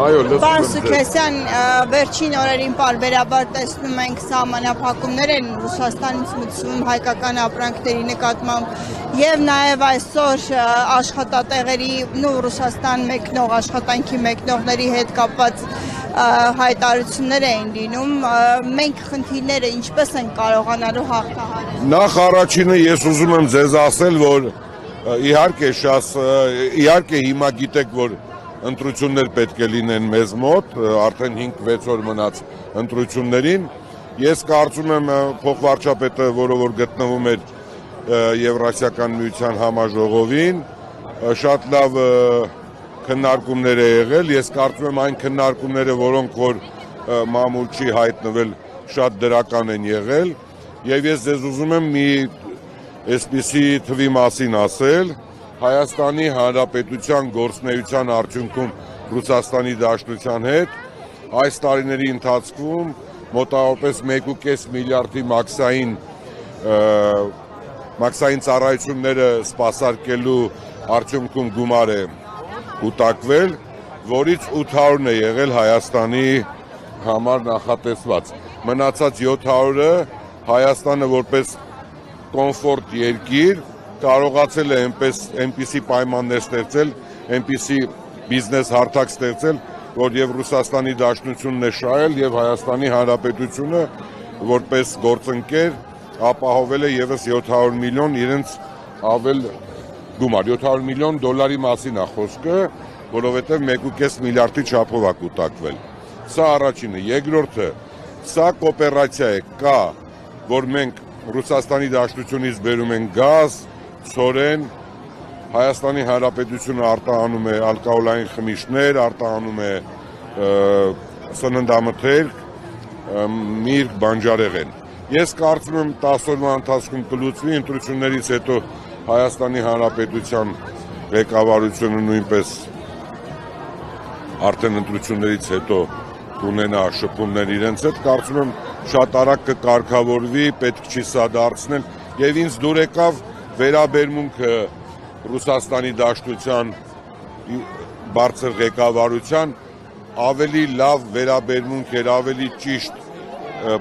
Պարոն Սուքեսյան, վերջին օրերին պարբերաբար տեսնում ենք սահմանափակումներ են Ռուսաստանից մտցվում հայկական ապրանքների նկատմամբ եւ նաեւ այսօր աշխատատեղերի Ռուսաստան մեկնող աշխատանքի մեկնողների հետ կապված հայտարարություններ էին լինում, մենք խնդիրները ինչպես են կարողանալու հաղթահարել։ Նախ առաջինը ես ուզում եմ ձեզ ասել, որ իհարկե հիմա գիտեք, որ ընտրություններ պետք է լինեն մեզ մոտ, արդեն 5-6 օր մնաց ընտրություններին։ Ես կարծում եմ փոխվարչապետը, որը որ գտնվում էր Եվրասիական միության համաժողովին, շատ լավ քննարկումներ է եղել, ես կարծում եմ այն քննարկումները, որոնք որ մամուլ չի հայտնվել, շատ դրական են եղել, եւ ես ձեզ ուզում եմ մի այսպիսի թվի մասին ասել, Հայաստանի Հանրապետության գործունեության արդյունքում Ռուսաստանի Դաշնության հետ այս տարիների ընթացքում մոտավորապես 1.5 միլիարդի մաքսային ծառայությունները սպասարկելու արդյունքում գումար է կուտակվել, որից 800-ն է եղել Հայաստանի համար նախատեսված։ Մնացած 700-ը Հայաստանը որպես կոմֆորտ երկիր կարողացել է այնպիսի պայմաններ ստեղծել, այնպիսի բիզնես հարթակ ստեղծել, որ եւ Ռուսաստանի Դաշնությունն է շահել եւ Հայաստանի Հանրապետությունը որպես գործընկեր ապահովել է եւս 700 միլիոն իրենց ավել գումար, 700 միլիոն դոլարի մասին է խոսքը, որովհետեւ 1.5 միլիարդի չափով է կուտակվել։ Սա առաջինը, երկրորդը, սա կոոպերացիա է, կա, որ մենք Ռուսաստանի Դաշնությունից բերում են գազ, ցորեն, Հայաստանի Հանրապետությունը արտահանում է ալկոհոլային խմիչքներ, արտահանում է սննդամթերք, միրգ, բանջարեղեն։ Ես կարծում եմ 10 օրվա ընթացքում կլուծվի, ընտրություններից հետո Հայաստանի Հանրապետության ղեկավարությունը նույնպես արդեն ընտրություններից հետո կունենա շփումներ իրենց հետ, կարծում եմ շատ արագ կկարգավորվի, պետք չի սա դարձնել եւ ինձ դուր եկավ վերաբերմունքը Ռուսաստանի Դաշնության բարձր ղեկավարության ավելի լավ վերաբերմունք էր, ավելի ճիշտ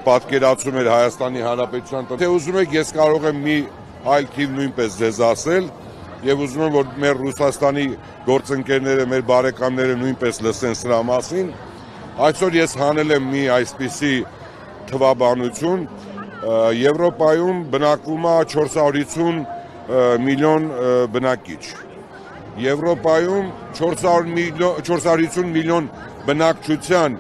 պատկերացում էր Հայաստանի Հանրապետության։ Թե ուզում եք, ես կարող եմ մի այլ թիվ նույնպես ձեզ ասել եւ ուզում եմ, որ մեր Ռուսաստանի գործընկերները, մեր բարեկամները նույնպես լսեն սրա մասին։ Այսօր ես հանել եմ մի այսպիսի թվաբանություն, Եվրոպայում բնակվում է 450 միլիոն բնակիչ։ Եվրոպայում 450 միլիոն բնակչության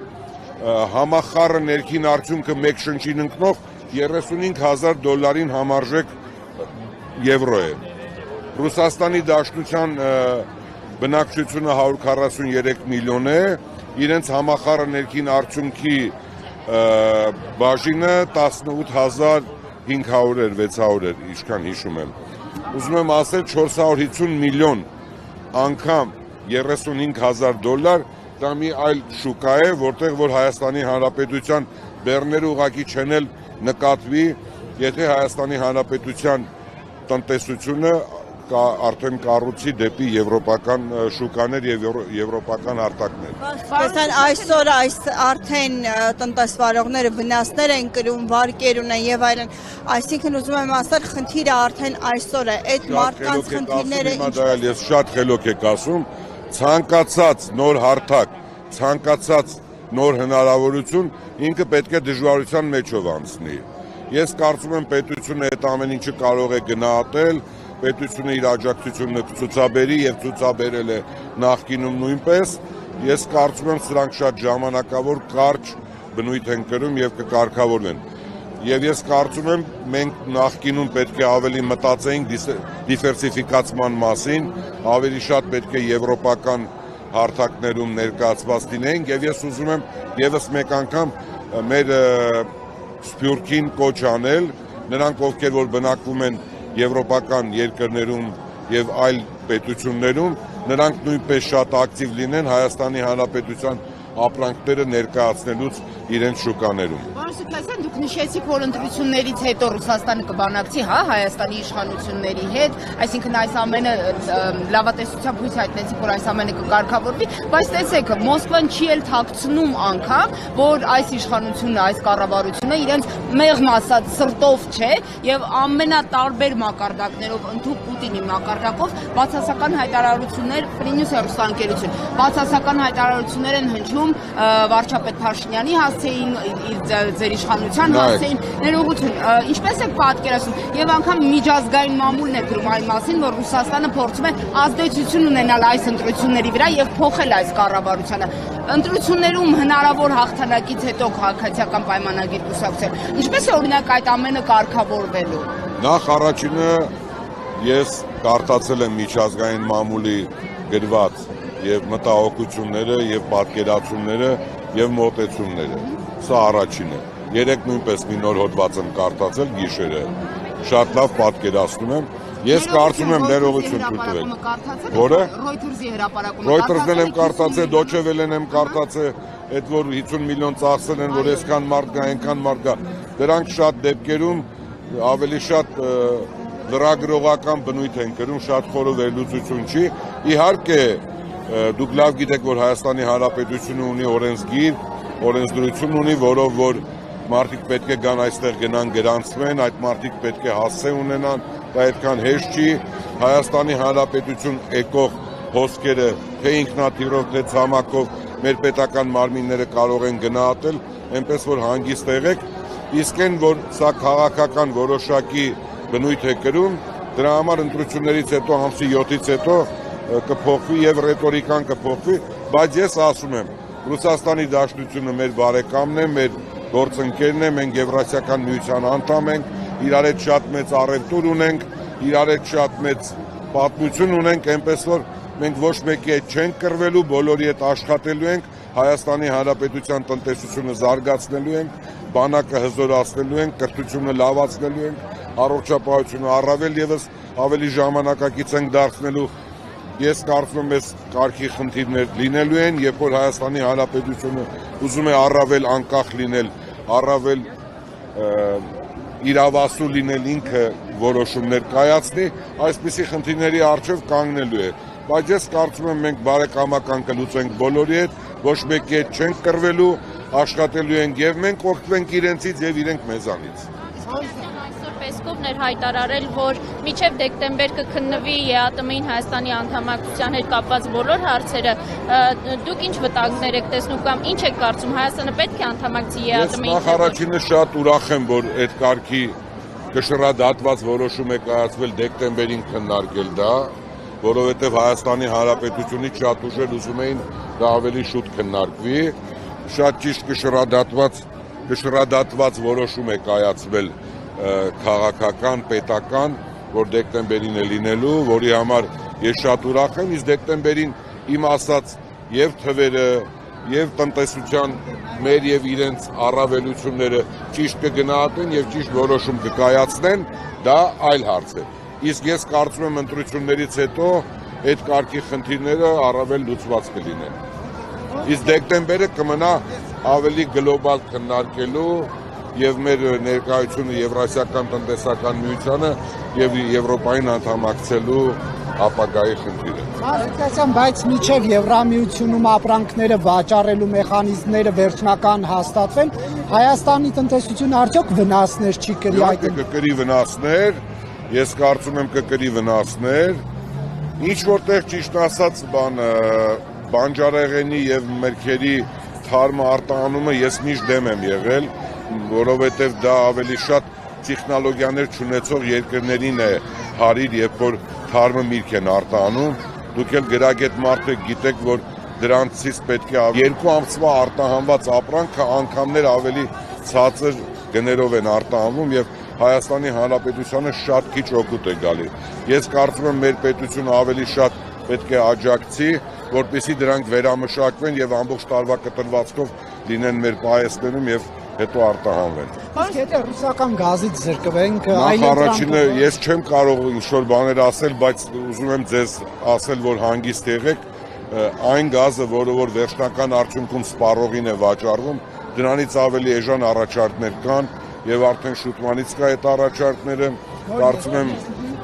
համախառը ներքին արդյունքը մեկ շնչին ընկնող 35,000 դոլարին համարժեք եվրո է։ Ռուսաստանի Դաշնության բնակչությունը 143 միլիոն է, իրենց համախառը ներքին արդյունքի բաժինը 18,500 էր, 600 էր, ինչքան հիշում եմ։ Ուզում եմ ասել 450 միլիոն անգամ 35,000 դոլար, դա մի այլ շուկա է, որտեղ որ Հայաստանի Հանրապետության բեռները ուղղակի չեն էլ նկատվի, եթե Հայաստանի Հանրապետության տնտեսությունը արդեն կառուցի դեպի եվրոպական շուկաներ եւ եվրոպական արտակներ։ Այսինքն այսօր արդեն տնտեսվարողները վնասներ են կրում, վարկեր ունեն եւ այլն։ Այսինքն ուզում եմ ասել, խնդիրը արդեն այսօր է, այդ մարդկանց խնդիրները ես շատ խելոք եք ասում, ցանկացած նոր հարթակ, ցանկացած նոր հնարավորություն ինքը պետք է դժվարության մեջով անցնի։ Ես կարծում եմ պետությունը այդ ամեն ինչը կարող է գնահատել, պետությունը իր աջակցությունը ցուցաբերի եւ ցուցաբերել է նախկինում նույնպես։ Ես կարծում եմ սրանք շատ ժամանակավոր կարճ բնույթ են կրում եւ կկարգավորվեն։ Եվ ես կարծում եմ մենք նախկինում պետք է ավելի մտածեինք դիվերսիֆիկացման մասին, ավելի շատ պետք է եվրոպական հարթակներում ներկայացված լինենք եւ ես ուզում եմ եւս մեկ անգամ մեր սփյուռքին կոչ անել, նրանք ովքեր որ բնակվում են եվրոպական երկրներում եւ այլ պետություններում, նրանք նույնպես շատ ակտիվ լինեն Հայաստանի Հանրապետության ապրանքները ներկայացնելուց իրենց շուկաներում։ Պարոն Սուքասյան, դուք նշեցիք, որ ընտրություններից հետո Ռուսաստանը կբանակցի, հա, Հայաստանի իշխանությունների հետ, այսինքն այս ամենը լավատեսությամբ հույս հայտնեցիք, որ այս ամենը կկարգավորվի, բայց տեսեք, Մոսկվան չի էլ թաքցնում անգամ, որ այս իշխանությունը, այս կառավարությունը իրենց մեղմ ասած սրտով չէ եւ ամենատարբեր մակարդակներով, ընդհանուր Պուտինի մակարդակով բացասական հայտարարություններ, Ֆրինյուս հեռուստաընկերություն, բացասական հայտարարություններ են հնչում վարչապետ Փաշինյանի հասցեին, ձեր իշխանության հասցեին, ներողություն, ինչպես եք պատկերացնում, եւ անգամ միջազգային մամուլն է գրում այն մասին, որ Ռուսաստանը փորձում է ազդեցություն ունենալ այս ընտրությունների վրա եւ փոխել այս կառավարությանը։ Ընտրություններում հնարավոր հաղթանակից հետո քաղաքացիական պայմանագիր կուսակցել։ Ինչպես է օրինակ այդ ամենը կարգավորվելու։ Նախ առաջինը ես կարդացել եմ միջազգային մամուլի գրված եւ մտահոգությունները եւ պատկերացումները եւ մոտեցումները։ Սա առաջինը։ Երեք նույնպես մի նոր հոդված եմ կարդացել գիշերը։ Շատ լավ պատկերացնում եմ։ Ես կարծում եմ ներողություն ցույց Որը? Reuters-ի հրապարակումը։ Reuters-ն եմ կարդացել, Deutsche Welle-ն եմ կարդացել, այդ որ 50 միլիոն ծախսել են, որ այսքան մարդ գա, այնքան մարդ գա։ Դրանք շատ դեպքերում ավելի շատ լրագրողական բնույթ են կրում, շատ խորը վերլուծություն չի։ Իհարկե, դուք լավ գիտեք, որ Հայաստանի Հանրապետությունը ունի օրենսգիր, օրենսդրություն ունի, որով որ մարդիկ պետք է գան այստեղ գնան գրանցվեն, այդ մարդիկ պետք է հասցե ունենան, դա այդքան հեշտ չի։ Հայաստանի Հանրապետություն եկող հոսքերը թե ինքնաթիռով, թե ցամաքով մեր պետական մարմինները կարող են գնահատել, այնպես որ հանգիստ եղեք, իսկ այն որ սա քաղաքական որոշակի բնույթ է կրում, դրա համար ընտրություններից հետո ամսի 7-ից հետո կփոխվի եւ ռետորիկան կփոխվի, բայց ես ասում եմ, Ռուսաստանի Դաշնությունը մեր բարեկամն է, մեր գործընկերն է, մենք Եվրասիական միության անդամ ենք, իրար հետ շատ մեծ առևտուր ունենք, իրար հետ շատ մեծ պատմություն ունենք, այնպես որ մենք ոչ մեկի հետ չենք կռվելու, բոլորի հետ աշխատելու ենք, Հայաստանի Հանրապետության տնտեսությունը զարգացնելու ենք, բանակը հզորացնելու ենք, կրթությունը լավացնելու ենք, առողջապահությունը առավել եւս ավելի ժամանակակից ենք դարձնելու։ Ես կարծում եմ, այս կարգի խնդիրներ լինելու են, երբ որ Հայաստանի Հանրապետությունը ուզում է առավել անկախ լինել, առավել իրավասու լինել, ինքը որոշումներ կայացնի, այսպիսի խնդիրների առջև կանգնելու է։ Բայց ես կարծում եմ, մենք բարեկամական կլուծենք բոլորի հետ, ոչ մեկի հետ չենք կռվելու, աշխատելու ենք եւ մենք օգտվենք իրենցից եւ իրենք մեզանից։ Պեսկովն էր հայտարարել, որ մինչև դեկտեմբեր կքննվի ԵԱՏՄ-ին Հայաստանի անդամակցության հետ կապված բոլոր հարցերը։ Դուք ինչ վտանգներ եք տեսնում կամ ինչ եք կարծում, Հայաստանը պետք է անդամակցի ԵԱՏՄ-ին։ Ես նախ առաջինը շատ ուրախ եմ, որ այդ կարգի կշռադատված որոշում է կայացվել դեկտեմբերին քննարկել դա, որովհետև Հայաստանի Հանրապետությունից շատ ուժեր ուզում էին դա ավելի շուտ քննարկվի, շատ ճիշտ կշռադատված որոշում է կայացվել քաղաքական, պետական, որ դեկտեմբերին է լինելու, որի համար ես շատ ուրախ եմ, իսկ դեկտեմբերին իմ ասած եւ թվերը, եւ տնտեսության մեր եւ իրենց առավելությունները ճիշտ կգնահատեն եւ ճիշտ որոշում կկայացնեն, դա այլ հարց է։ Իսկ ես կարծում եմ ընտրություններից հետո այդ կարգի խնդիրները առավել լուծված կլինեն։ Իսկ դեկտեմբերը կմնա ավելի գլոբալ քննարկելու եւ մեր ներկայությունը Եվրասիական տնտեսական միությանը եւ Եվրոպային անդամակցելու ապագայի խնդիրը։ Սուքասյան, բայց միջև Եվրամիությունում ապրանքները վաճառելու մեխանիզմները վերջնական հաստատվեն, Հայաստանի տնտեսությունը արդյոք վնասներ չի կրի այդ։ Կկրի վնասներ, ես կարծում եմ կկրի վնասներ, ինչ որտեղ ճիշտ ասած բանջարեղենի եւ մրգերի թարմը արտահանումը ես միշտ դեմ եմ եղել, որովհետև դա ավելի շատ տեխնոլոգիաներ չունեցող երկրներին է հարիր, երբ որ թարմը միրգ են արտահանում, դուք էլ գրագետ մարդ եք, գիտեք, որ դրանցից պետք է 2 ամսվա արտահանված ապրանքը անգամներ ավելի ցածր գներով են արտահանվում եւ Հայաստանի Հանրապետությանը շատ քիչ օգուտ է գալի։ Ես կարծում եմ մեր պետությունը ավելի շատ պետք է աջակցի, որպեսզի դրանք վերամշակվեն եւ ամբողջ տարվա կտրվածքով լինեն մեր պահեստներում եւ հետո արտահանվեն։ Իսկ եթե ռուսական գազից զրկվենք, այլ առաջինը ես չեմ կարող ինչ-որ բաներ ասել, բայց ուզում եմ ձեզ ասել, որ հանգիստ եղեք, այն գազը, որը որ վերջնական արդյունքում սպառողին է վաճառվում, դրանից ավելի էժան առաջարկներ կան եւ արդեն շուտմանից կա այդ առաջարկները, կարծում եմ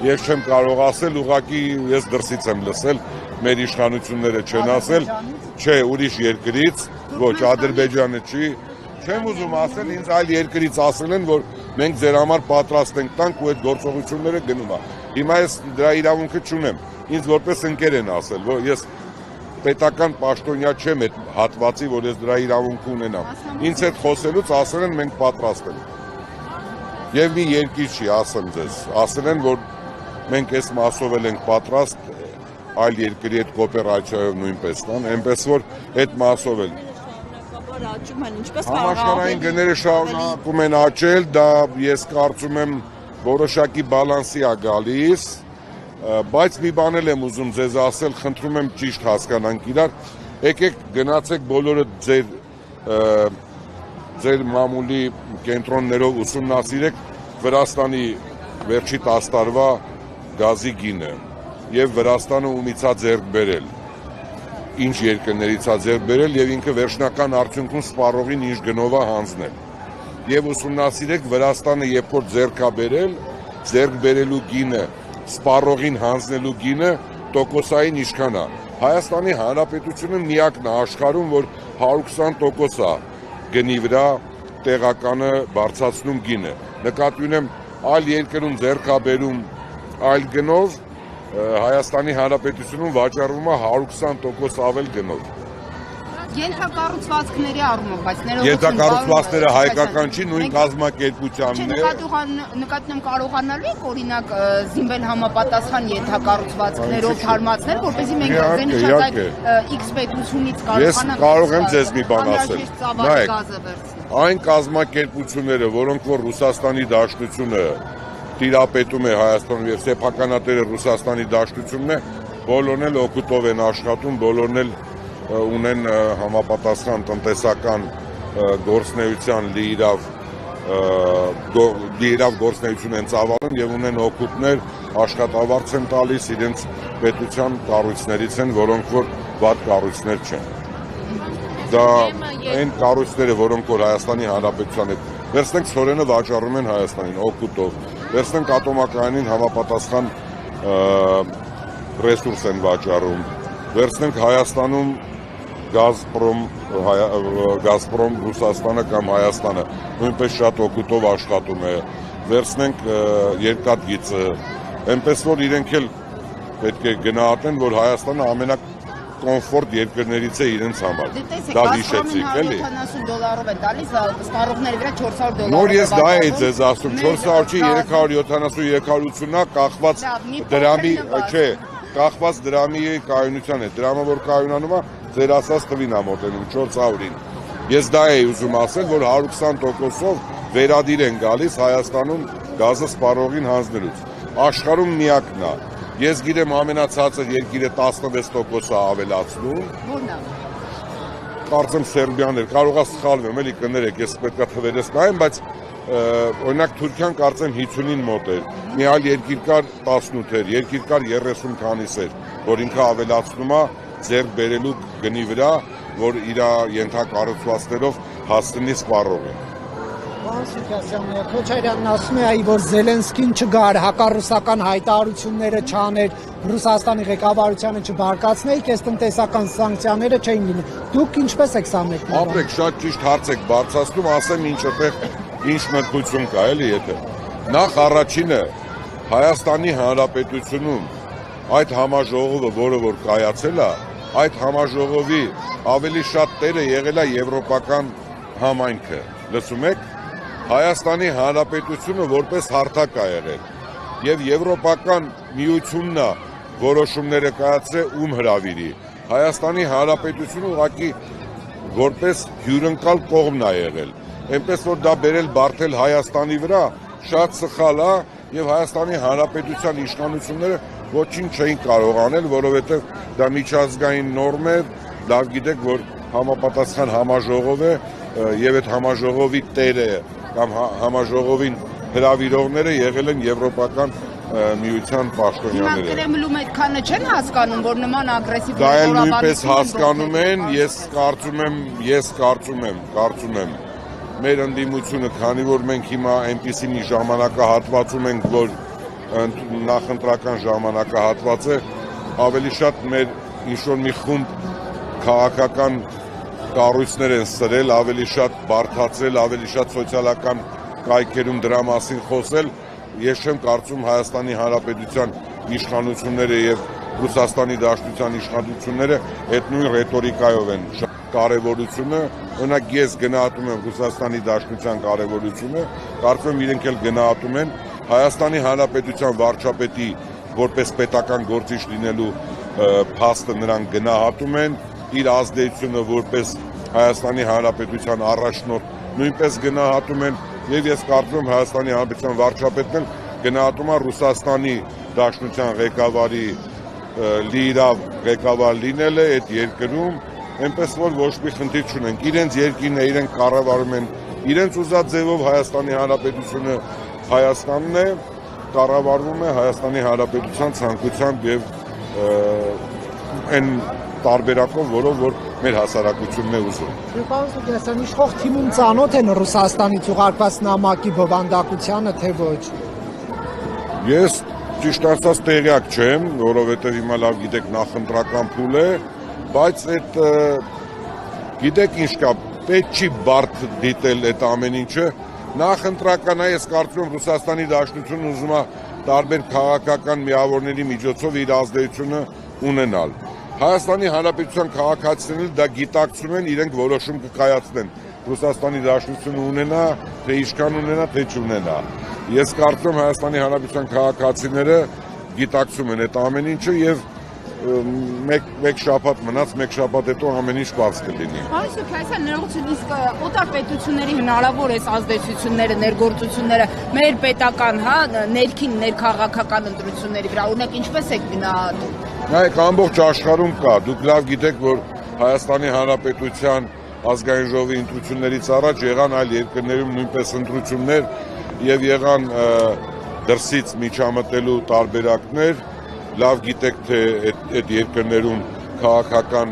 ես չեմ կարող ասել, ուղղակի ես դրսից եմ լսել, մեր իշխանությունները չեն ասել, չէ, ուրիշ երկրից, ոչ, Ադրբեջանը չի, չեմ ուզում ասել, ինձ այլ երկրից ասել են, որ մենք ձեր համար պատրաստ ենք տանք ու այդ գործողությունները գնում է։ Հիմա ես դրա իրավունքը չունեմ, ինձ որպես ընկեր են ասել, որ ես պետական պաշտոնյա չեմ այդ հատվածի, որ ես դրա իրավունքը ունենամ։ Ինձ հետ խոսելուց ասել են մենք պատրաստ ենք։ Եվ մի երկիր չի, ասեմ ձեզ, ասել են, որ մենք այս մասով ենք պատրաստ, այլ երկրի հետ կոոպերացիայով նույնպես տան, այնպես որ այդ մասով էլ համաշխարհային գները շարունակում են աճել, դա ես կարծում եմ որոշակի բալանսի է գալիս, բայց մի բան եմ ուզում ձեզ ասել, խնդրում եմ ճիշտ հասկանանք իրար, եկեք գնացեք բոլորը ձեր մամուլի կենտրոններով ուսումնասիրեք Վրաստանի վերջի 10 տարվա գազի գինը եւ Վրաստանը ումից է ձեռք բերել, ինչ երկրներից է ձեռք բերել եւ ինքը վերջնական արդյունքում սպառողին ինչ գնով է հանձնել։ Եվ ուսումնասիրեք Վրաստանը երբ որ ձեռք է բերել, ձեռք բերելու գինը, սպառողին հանձնելու գինը տոկոսային ինչքան է։ Հայաստանի Հանրապետությունը միակն է աշխարհում, որ 120% է գնի վրա տեղականը բարձրացնում գինը։ Նկատի ունեմ այլ երկրում ձեռք է բերում այլ գնով, Հայաստանի Հանրապետությունում վաճառվում է 120% ավել գնով։ Ենթակառուցվածքների առումով, բայց Ենթակառուցվածքները հայկական չի, նույն կազմակերպությանն է։ Նկատում եմ կարողանալու եք օրինակ զինվել համապատասխան ենթակառուցվածքներով թարմացնել, որպեսզի մենք զենիթ X պետությունից կարողանանք։ Ես կարող եմ ձեզ մի բան ասել։ Նայեք, այն կազմակերպությունները, որոնք որ Ռուսաստանի Դաշնությունը տիրապետում է Հայաստանում եւ սեփականատերը Ռուսաստանի Դաշնությունն է, բոլորն էլ օգուտով են աշխատում, բոլորն էլ ունեն համապատասխան տնտեսական գործնեության լիիրավ գործնեություն են ծավալում եւ ունեն օգուտներ, աշխատավարձ են տալիս իրենց պետության կառույցներից են, որոնք որ վատ կառույցներ չեն։ Դա այն կառույցները, որոնք որ Հայաստանի Հանրապետության հետ վերցնենք սորենը վաճառում են Հայաստանին օգուտով, վերցնենք ատոմակայանին համապատասխան ռեսուրս են վաճառում, վերցնենք Հայաստանում Գազպրոմ Ռուսաստանը կամ Հայաստանը նույնպես շատ օգուտով աշխատում է, վերցնենք երկաթգիծը, այնպես որ իրենք էլ պետք է գնահատեն, որ Հայաստանը ամենակոմֆորտ երկրներից է իրենց համար։ Դա հիշեցիք, էլի։ $170 են տալիս, սպառողների վրա $400։ Նոր ես դա էի ձեզ ասում, 400 չի 370-380-ա կախված դրամի, չէ, կախված դրամի կայունության է, դրամը որ կայունանում է, ձեր ասած տվին է մոտենում 400-ին։ Ես դա էի ուզում ասել, որ 120%-ով վերադիր են գալիս Հայաստանում գազը սպառողին հանձնելուց։ Աշխարհում միակն է։ Ես գիտեմ ամենացածր երկիրը 16% է ավելացնում։ Որն է։ Կարծեմ Սերբիան էր, կարող է սխալվեմ, էլի կներեք, ես պետք է թվերս նայեմ, բայց օրինակ Թուրքիան կարծեմ 50-ին մոտ էր, մի այլ երկիր կար 18 էր, երկիր կար 30 քանիս էր, որ ինքը ավելացնում է ձեռք բերելու գնի վրա, որ իր ենթակառուցվածքներով հասցնի սպառողին։ Պարոն Սուքասյան, Քոչարյանն ասում է, որ Զելենսկին չգար, հակառուսական հայտարարությունները չաներ, Ռուսաստանի ղեկավարությանը չբարկացնեիք, այս տնտեսական սանկցիաները չէին լինի։ Դուք ինչպես եք սա մեկնաբանում։ Ապրեք, շատ ճիշտ հարց եք բարձրացնում, ասեմ ինչ մտքություն կա, էլի եթե։ Նախ առաջինը Հայաստանի Հանրապետությունում այդ համաժողովը, որը որ կայացել է, այդ համաժողովի ավելի շատ տերը եղել է եվրոպական համայնքը։ Լսում եք։ Հայաստանի Հանրապետությունը որպես հարթակ է եղել եւ եվրոպական միությունն է որոշումները կայացրել ում հրավիրի։ Հայաստանի Հանրապետությունը ուղղակի որպես հյուրընկալ կողմն է եղել։ Այնպես որ դա բերել բարթել Հայաստանի վրա շատ սխալ է եւ Հայաստանի Հանրապետության իշխանությունները ոչինչ չէին կարող անել, որովհետեւ դա միջազգային նորմ է, լավ գիտեք, որ համապատասխան համաժողով է եւ այդ համաժողովի տերը կամ համաժողովին հրավիրողները եղել են եվրոպական միության պաշտոնյաները։ Կրեմլում այդքանը չեն հասկանում, որ նման ագրեսիվ Դա էլ նույնպես հասկանում են, ես կարծում եմ մեր ընդդիմությունը, քանի որ մենք հիմա այնպիսի մի ժամանակահատվածում ենք, որ նախընտրական ժամանակահատված է, ավելի շատ մեր ինչ-որ մի խումբ քաղաքական կառույցներ են սրել, ավելի շատ բարդացրել, ավելի շատ սոցիալական կայքերում դրա մասին խոսել։ Ես չեմ կարծում Հայաստանի Հանրապետության իշխանությունները եւ Ռուսաստանի Դաշնության իշխանությունները այդ նույն ռետորիկայով են կարևորությունը, օրինակ ես գնահատում եմ Ռուսաստանի Դաշնության կարևորությունը, կարծում եմ իրենք էլ գնահատում են Հայաստանի Հանրապետության վարչապետի որպես պետական գործիչ լինելու փաստը նրանք գնահատում են, իր ազդեցությունը որպես Հայաստանի Հանրապետության առաջնորդ նույնպես գնահատում են եւ ես կարծում եմ Հայաստանի Հանրապետության վարչապետն էլ գնահատում է Ռուսաստանի Դաշնության ղեկավարի լիիրավ ղեկավար լինելը այդ երկրում, այնպես որ ոչ մի խնդիր չունենք։ Իրենց երկիրն է, իրենք կառավարում են, իրենց ուզած ձևով Հայաստանի Հանրապետությունը Հայաստանն է, կառավարվում է Հայաստանի Հանրապետության ցանկությամբ եւ այն տարբերակով, որով որ մեր հասարակությունն է ուզում։ Պարոն Սարգսյան, իշխող թիմում ծանոթ են Ռուսաստանից ուղարկված նամակի բովանդակությանը, թե ոչ։ Ես ճիշտ ասած տեղյակ չեմ, որովհետև հիմա լավ գիտեք նախընտրական փուլ է, բայց այդ գիտեք ինչ կա, պետք չի բարդ դիտել այդ ամեն ինչը։ Նախընտրական է, ես կարծում եմ Ռուսաստանի Դաշնությունն ուզում է տարբեր քաղաքական միավորների միջոցով իր ազդեցությունը ունենալ։ Հայաստանի Հանրապետության քաղաքացիներն դա գիտակցում են, իրենք որոշում կկայացնեն։ Ռուսաստանի Դաշնությունը ունենա, թե ինչքան ունենա, թե չունենա։ Ես կարծում եմ Հայաստանի Հանրապետության քաղաքացիները գիտակցում են այդ ամեն ինչը եւ մեկ շաբաթ մնաց, մեկ շաբաթ հետո ամեն ինչ բաց կլինի։ Պարոն Սարգսյան, ներողություն, իսկ օտար պետությունների հնարավոր է ազդեցությունները, ներգործությունները մեր պետական, ներքին ներքաղաքական ընտրությունների վրա, օրինակ ինչպես եք գնահատում։ Նայեք, ամբողջ աշխարհում կա, դուք լավ գիտեք, որ Հայաստանի Հանրապետության ազգային ժողովի ընտրություններից առաջ եղան այլ երկրներում նույնպես ընտրություններ եւ եղան դրսից միջամտելու տարբերակներ, լավ գիտեք, թե այդ երկրներում քաղաքական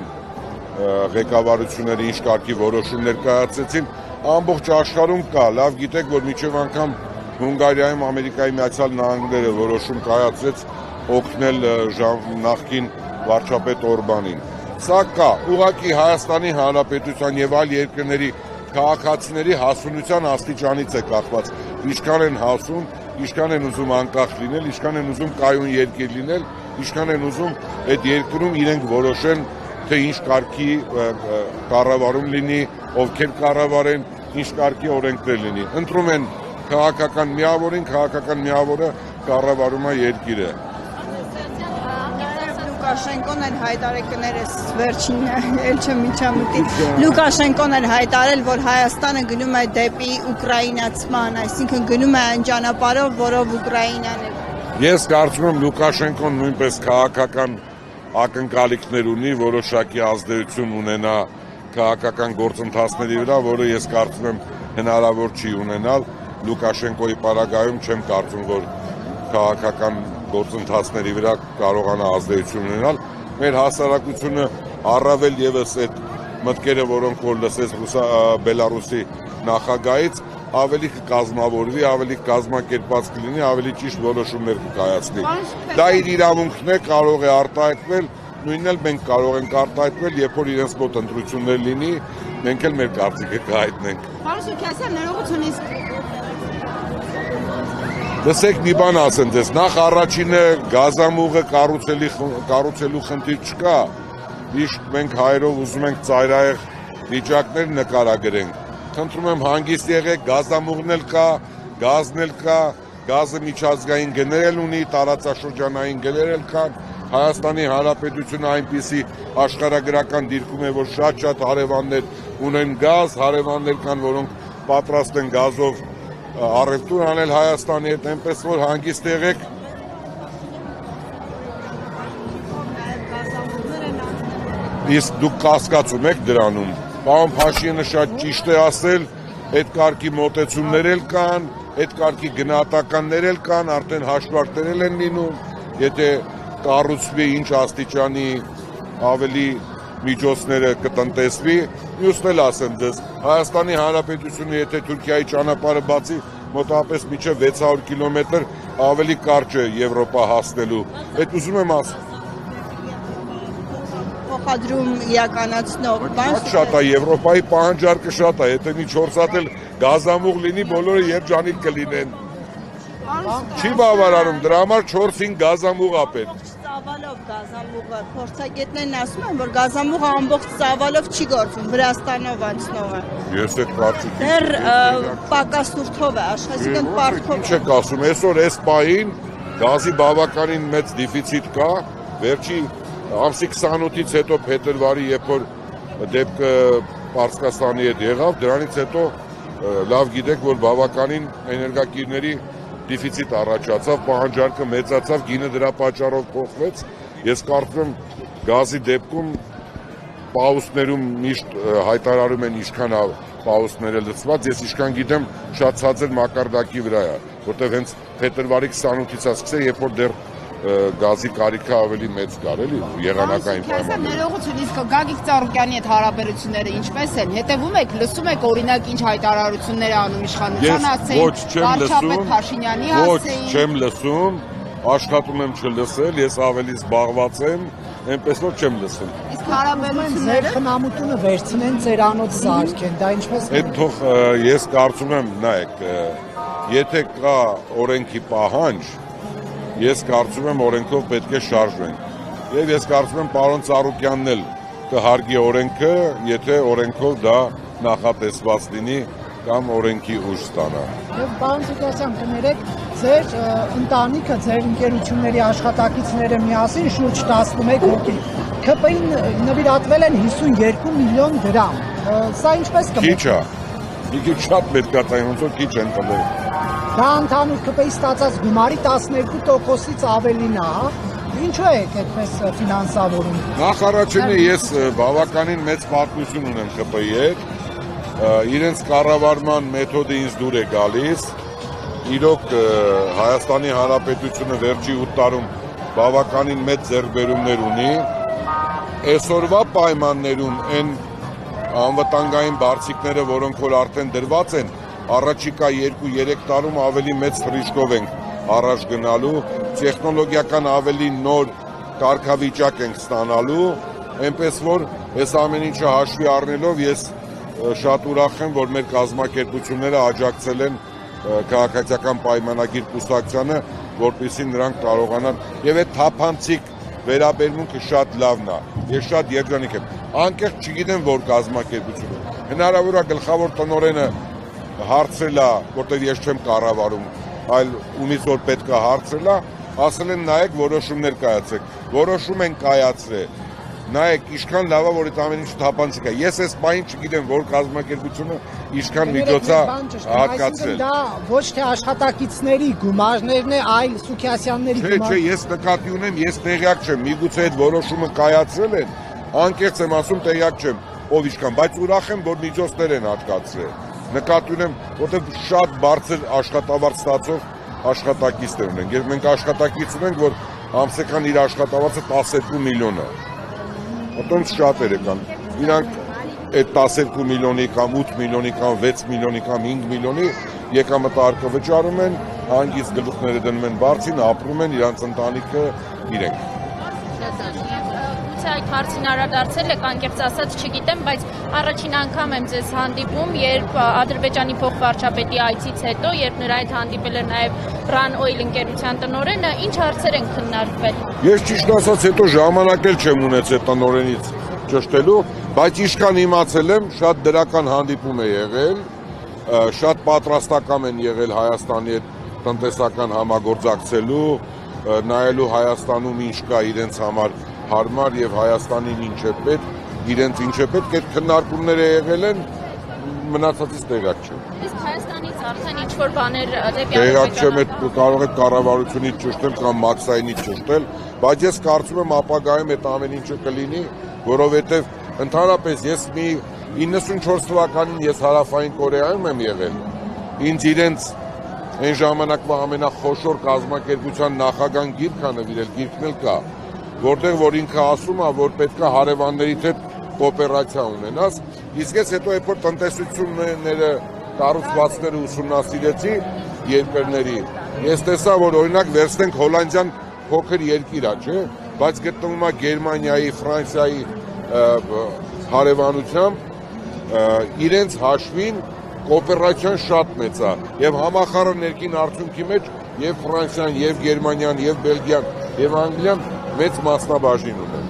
ղեկավարությունները ինչ կարգի որոշումներ կայացրեցին, ամբողջ աշխարհում կա, լավ գիտեք, որ մինչև անգամ Հունգարիայում Ամերիկայի Միացյալ Նահանգները որոշում կայացրեց օգնել նախկին վարչապետ Օրբանին։ Սա կա, ուղղակի Հայաստանի Հանրապետության եւ այլ երկրների քաղաքացիների հասունության աստիճանից է կախված։ Ինչքան են հասուն, ինչքան են ուզում անկախ լինել, ինչքան են ուզում կայուն երկիր լինել, ինչքան են ուզում այդ երկրում իրենք որոշեն, թե ինչ կարգի կառավարում լինի, ովքեր կառավարեն, ինչ կարգի օրենքներ լինի։ Ընտրում են քաղաքական միավորին, քաղաքական միավորը կառավարում է երկիրը։ Լուկաշենկոն էլ հայտարարել կներես վերջինը, էլ չեմ միջամտի։ Լուկաշենկոն էլ հայտարարել, որ Հայաստանը գնում է դեպի ուկրաինացման, այսինքն գնում է այն ճանապարհով, որով Ուկրաինան է։ Ես կարծում եմ Լուկաշենկոն նույնպես քաղաքական ակնկալիքներ ունի, որոշակի ազդեցություն ունենա քաղաքական գործընթացների վրա, որը ես կարծում եմ հնարավոր չի ունենալ։ Լուկաշենկոյի պարագայում չեմ կարծում, որ քաղաքական գործընթացների վրա կարողանա ազդեցություն ունենալ։ Մեր հասարակությունը առավել եւս այդ մտքերը, որոնք որ լսեց Բելարուսի նախագահից, ավելի կկազմավորվի, ավելի կազմակերպված կլինի, ավելի ճիշտ որոշումներ կկայացնի։ Դա իր իրավունքն է, կարող է արտահայտվել, նույնն էլ մենք կարող ենք արտահայտվել, երբ որ իրենց մոտ ընտրություններ լինի, մենք էլ մեր կարծիքը կհայտնենք։ Պարոն Սարգսյան, ներողություն, իսկ Լսեք մի բան ասեմ ձեզ, նախ առաջինը գազամուղը կառուցելու խնդիր չկա, միշտ մենք հայերով ուզում ենք ծայրահեղ վիճակներ նկարագրենք, խնդրում եմ հանգիստ եղեք, գազամուղն էլ կա, գազն էլ կա, գազը միջազգային գներ էլ ունի, տարածաշրջանային գներ էլ կան, Հայաստանի Հանրապետությունը այնպիսի աշխարհագրական դիրքում է, որ շատ հարևաններ ունեն գազ, հարևաններ կան, որոնք պատրաստ են գազով առևտուր անել Հայաստանի հետ, այնպես որ հանգիստ եղեք։ Իսկ դուք կասկածում եք դրանում։ Պարոն Փաշինյանը շատ ճիշտ է ասել, այդ կարգի մոտեցումներ էլ կան, այդ կարգի գնահատականներ էլ կան, արդեն հաշվարկներ են լինում, եթե կառուցվի ինչ աստիճանի ավելի միջոցները կտնտեսվի, մյուսն էլ ասեմ ձեզ, Հայաստանի Հանրապետությունը եթե Թուրքիայի ճանապարհը բացի, մոտավորապես մինչև 600 կիլոմետր ավելի կարճ է Եվրոպա հասնելու։ Այդ ուզում եմ ասել։ Փոխադրում իրականացնող բան Շատ է Եվրոպայի պահանջարկը շատ է, եթե մի 4 հատ էլ գազամուղ լինի, բոլորը երջանիկ կլինեն։ Չի բավարարում, դրա համար 4-5 գազամուղ է պետք։ Ծավալով գազամուղը, փորձագետներն ասում են, որ գազամուղը ամբողջ ծավալով չի գործում, Վրաստանով անցնող է։ Ես այդ կարծիքին Դեռ պակասուրթով է, աշխազիկն պարտքով։ Ինչ եք ասում, այսօր այս պահին գազի բավականին մեծ դեֆիցիտ կա, վերջի ամսի 28-ից հետո փետրվարի, երբ որ դեպքը Պարսկաստանի հետ եղավ, դրանից հետո լավ գիտեք, որ բավականին էներգակիրների դեֆիցիտ առաջացավ, պահանջարկը մեծացավ, գինը դրա պատճառով փոխվեց։ Ես կարծում եմ գազի դեպքում պաուսներում միշտ հայտարարում են ինչքան պաուսները լցված, ես ինչքան գիտեմ շատ ցածր մակարդակի վրա է, որտեղ հենց փետրվարի 28-ից սկսել, երբ որ դեռ գազի կարիքը ավելի մեծ կար, էլի, եղանակային պայմաններում։ Ներողություն, իսկ Գագիկ Ծառուկյանի հետ հարաբերությունները ինչպես են։ Հետևում եք, լսում եք օրինակ ինչ հայտարարություններ է անում իշխանության հասցեին, վարչապետ Փաշինյանի հասցեին։ Ոչ, չեմ լսում, աշխատում եմ չլսել, ես ավելի զբաղված եմ, այնպես որ չեմ լսում։ Իսկ Ձեր հարաբերությունները խնամությունը վերցնեն ծերանոց զարգեն, դա ինչպես Այդ թող ես կարծում եմ, նայեք, եթե կա օրենքի պահանջ, ես կարծում եմ օրենքով պետք է շարժվենք։ Եվ ես կարծում եմ պարոն Ծառուկյանն էլ կհարգի օրենքը, եթե օրենքով դա նախատեսված լինի կամ օրենքի ուժ ստանա։ Եվ պարոն Սուքասյան, կներեք, ձեր ընտանիքը, ձեր ընկերությունների աշխատակիցները միասին շուրջ 11 հոգի ՔՊ-ին նվիրատվել են 52 միլիոն դրամ։ Սա ինչպես Քիչ կմոռանա։ է։ Մի քիչ շատ պետք է տային, ոնց որ քիչ են տվել։ Դա ընդհանուր ԿՊ-ի ստացած գումարի 12%-ից ավելին է, ինչու է այդպես ֆինանսավորում։ Նախ առաջինը ես բավականին մեծ պատմություն ունեմ ԿՊ-ի հետ, իրենց կառավարման մեթոդը ինձ դուր է գալիս, իրոք Հայաստանի Հանրապետությունը վերջի 8 տարում բավականին մեծ ձեռքբերումներ ունի, այսօրվա պայմաններում այն անվտանգային բարձիկները, որոնք որ արդեն դրված են, առաջիկա 2-3 տարում ավելի մեծ թռիչքով ենք առաջ գնալու, տեխնոլոգիական ավելի նոր կարգավիճակ ենք ստանալու, այնպես որ այս ամեն ինչը հաշվի առնելով ես շատ ուրախ եմ, որ մեր կազմակերպությունները աջակցել են քաղաքացիական պայմանագիր կուսակցությանը, որպեսզի նրանք կարողանան եւ այդ թափանցիկ վերաբերմունքը շատ լավն է։ Ես շատ երջանիկ եմ։ Անկեղծ չգիտեմ, որ կազմակերպությունը հնարավոր է գլխավոր տնօրենը հարցրել է, որտեղ ես չեմ կառավարում, այլ ումից որ պետք է հարցրել է, ասել են նայեք որոշումներ կայացրեք։ Որոշում են կայացրել։ Նայեք, ինչքան լավ է, որ այդ ամեն ինչը թափանցիկ է։ Ես այս պահին չգիտեմ, որ կազմակերպությունը ինչքան միջոց է հատկացրել։ Դա ոչ թե աշխատակիցների գումարներն է, այլ Սուքասյանների գումարները։ Չէ, ես նկատի ունեմ, ես տեղյակ չեմ, միգուցե այդ որոշումը կայացրել են, անկեղծ եմ ասում, տեղյակ չեմ, ով ինչքան, բայց ուրախ եմ, որ միջոցներ են հատկացրել։ Նկատի ունեմ, որտեղ շատ բարձր աշխատավարձ ստացող աշխատակիցներ ունենք։ Եվ մենք աշխատակից ունենք, որ ամսական իր աշխատավարձը 12 միլիոն է։ Ոտոնց շատերը կան։ Իրանք այդ 12 միլիոնի կամ 8 միլիոնի կամ 6 միլիոնի կամ 5 միլիոնի եկամտարկը վճարում են, հանգիստ գլուխները դնում են բարձին, ապրում են, իրանց ընտանիքը իրենք։ Այդ հարցին անդրադարձել եք, անկեղծ ասած չգիտեմ, բայց առաջին անգամ եմ ձեզ հանդիպում, երբ Ադրբեջանի փոխվարչապետի այցից հետո, երբ նրա հետ հանդիպել է նաև Run Oil ընկերության տնօրենը, ինչ հարցեր են քննարկվել։ Ես ճիշտ ասած հետո ժամանակ էլ չեմ ունեցել տնօրենից ճշտելու, բայց ինչքան իմացել եմ, շատ դրական հանդիպում է եղել, շատ պատրաստական են եղել Հայաստանի հետ տնտեսական համագործակցելու, նայելու Հայաստանում ինչ կա իրենց համար հարմար եւ Հայաստանին ինչ է պետք, իրենց ինչ է պետք, այդ քննարկումները եղել են, մնացածից տեղյակ չեմ։ Իսկ Հայաստանից արդեն ինչ-որ բաներ դեպի Տեղյակ չեմ, կարող է կառավարությունից ճշտել կամ մաքսայինից ճշտել, բայց ես կարծում եմ ապագայում այդ ամեն ինչը կլինի, որովհետեւ ընդհանրապես ես մի 94 թվականին ես Հարավային Կորեայում եմ եղել։ Ինձ իրենց այն ժամանակվա ամենախոշոր կազմակերպության նախագահան գիրք ա նվիրել, գիրքն էլ կա, որտեղ որ ինքը ասում է, որ պետք է հարևաններիդ հետ կոոպերացիա ունենաս, իսկ ես հետո երբ որ տնտեսությունները կառուցվածքները ուսումնասիրեցի երկրների, ես տեսա, որ օրինակ վերցնենք Հոլանդիան փոքր երկիր է, չէ, բայց գտնվում է Գերմանիայի, Ֆրանսիայի հարևանությամբ իրենց հաշվին կոոպերացիան շատ մեծ է եւ համախառը ներքին արդյունքի մեջ եւ Ֆրանսիան, եւ Գերմանիան, եւ Բելգիան, եւ Անգլիան մեծ մասնաբաժին ունեն։